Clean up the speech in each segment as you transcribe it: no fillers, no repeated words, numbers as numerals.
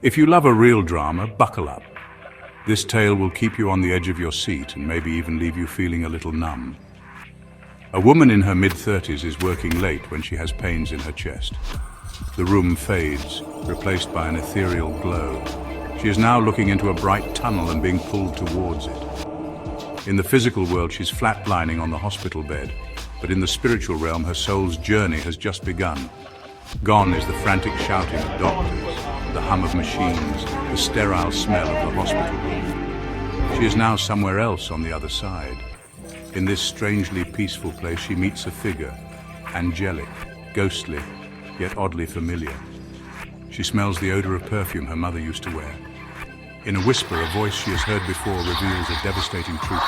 If you love a real drama, buckle up. This tale will keep you on the edge of your seat and maybe even leave you feeling a little numb. A woman in her mid-30s is working late when she has pains in her chest. The room fades, replaced by an ethereal glow. She is now looking into a bright tunnel and being pulled towards it. In the physical world, she's flatlining on the hospital bed, but in the spiritual realm, her soul's journey has just begun. Gone is the frantic shouting of doctors, the hum of machines, the sterile smell of the hospital room. She is now somewhere else on the other side. In this strangely peaceful place, she meets a figure, angelic, ghostly, yet oddly familiar. She smells the odor of perfume her mother used to wear. In a whisper, a voice she has heard before reveals a devastating truth.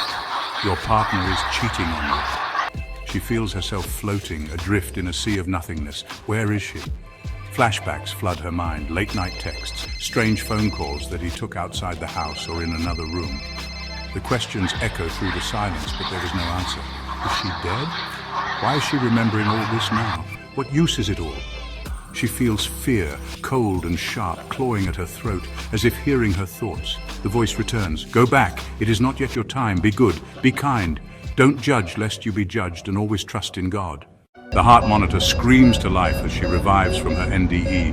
Your partner is cheating on you. She feels herself floating, adrift in a sea of nothingness. Where is she? Flashbacks flood her mind, late-night texts, strange phone calls that he took outside the house or in another room. The questions echo through the silence, but there is no answer. Is she dead? Why is she remembering all this now? What use is it all? She feels fear, cold and sharp, clawing at her throat, as if hearing her thoughts. The voice returns. Go back. It is not yet your time. Be good. Be kind. Don't judge lest you be judged, and always trust in God. The heart monitor screams to life as she revives from her NDE.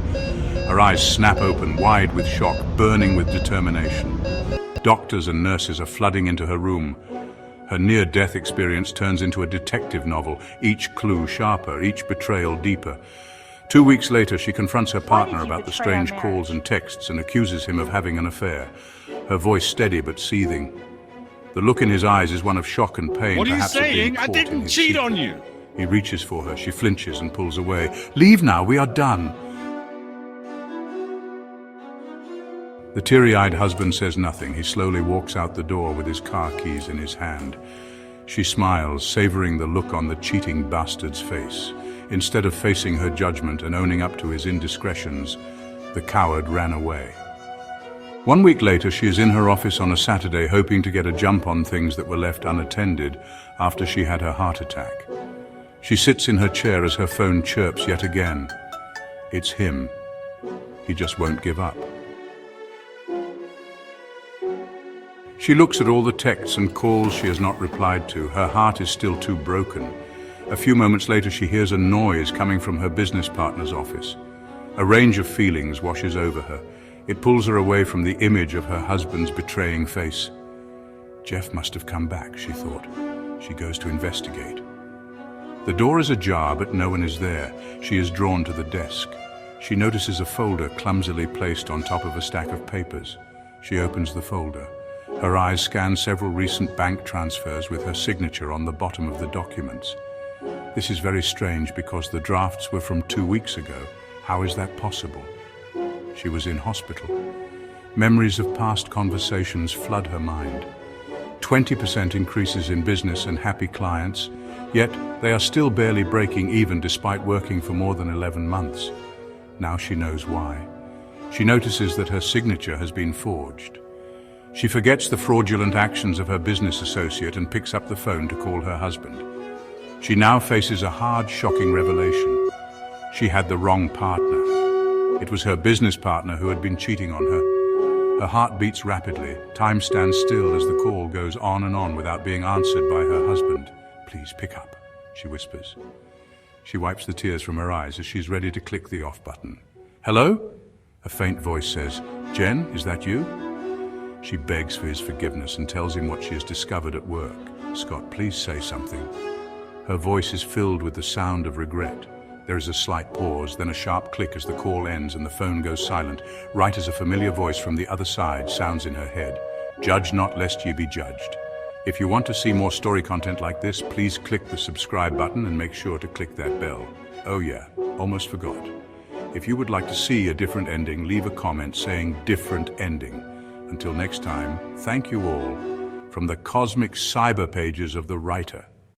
Her eyes snap open, wide with shock, burning with determination. Doctors and nurses are flooding into her room. Her near-death experience turns into a detective novel, each clue sharper, each betrayal deeper. 2 weeks later, she confronts her partner about the strange calls and texts and accuses him of having an affair, her voice steady but seething. The look in his eyes is one of shock and pain. What are you perhaps of being saying? I caught in didn't his cheat secret. on you. He reaches for her. She flinches and pulls away. Leave now, we are done. The teary-eyed husband says nothing. He slowly walks out the door with his car keys in his hand. She smiles, savoring the look on the cheating bastard's face. Instead of facing her judgment and owning up to his indiscretions, the coward ran away. 1 week later, she is in her office on a Saturday, hoping to get a jump on things that were left unattended after she had her heart attack. She sits in her chair as her phone chirps yet again. It's him. He just won't give up. She looks at all the texts and calls she has not replied to. Her heart is still too broken. A few moments later, she hears a noise coming from her business partner's office. A range of feelings washes over her. It pulls her away from the image of her husband's betraying face. Jeff must have come back, she thought. She goes to investigate. The door is ajar, but no one is there. She is drawn to the desk. She notices a folder clumsily placed on top of a stack of papers. She opens the folder. Her eyes scan several recent bank transfers with her signature on the bottom of the documents. This is very strange because the drafts were from 2 weeks ago. How is that possible? She was in hospital. Memories of past conversations flood her mind. 20% increases in business and happy clients, yet they are still barely breaking even despite working for more than 11 months. Now she knows why. She notices that her signature has been forged. She forgets the fraudulent actions of her business associate and picks up the phone to call her husband. She now faces a hard, shocking revelation. She had the wrong partner. It was her business partner who had been cheating on her. Her heart beats rapidly. Time stands still as the call goes on and on without being answered by her husband. Please pick up, she whispers. She wipes the tears from her eyes as she's ready to click the off button. Hello? A faint voice says, Jen, is that you? She begs for his forgiveness and tells him what she has discovered at work. Scott, please say something. Her voice is filled with the sound of regret. There is a slight pause, then a sharp click as the call ends and the phone goes silent, right as a familiar voice from the other side sounds in her head. Judge not lest ye be judged. If you want to see more story content like this, please click the subscribe button and make sure to click that bell. Oh yeah, almost forgot. If you would like to see a different ending, leave a comment saying different ending. Until next time, thank you all from the cosmic cyber pages of the writer.